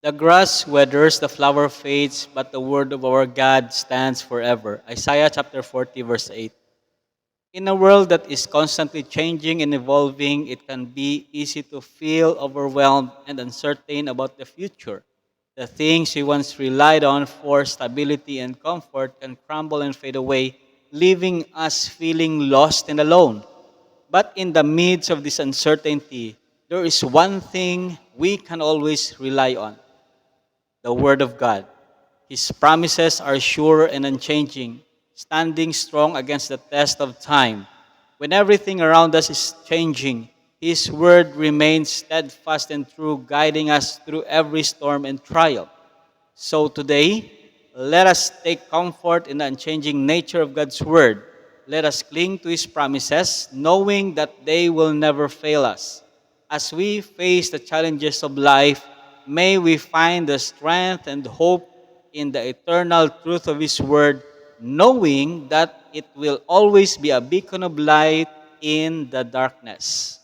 The grass withers, the flower fades, but the word of our God stands forever. Isaiah chapter 40, verse 8. In a world that is constantly changing and evolving, it can be easy to feel overwhelmed and uncertain about the future. The things we once relied on for stability and comfort can crumble and fade away, leaving us feeling lost and alone. But in the midst of this uncertainty, there is one thing we can always rely on: the Word of God. His promises are sure and unchanging, standing strong against the test of time. When everything around us is changing, His Word remains steadfast and true, guiding us through every storm and trial. So today, let us take comfort in the unchanging nature of God's Word. Let us cling to His promises, knowing that they will never fail us. As we face the challenges of life, may we find the strength and hope in the eternal truth of His Word, knowing that it will always be a beacon of light in the darkness.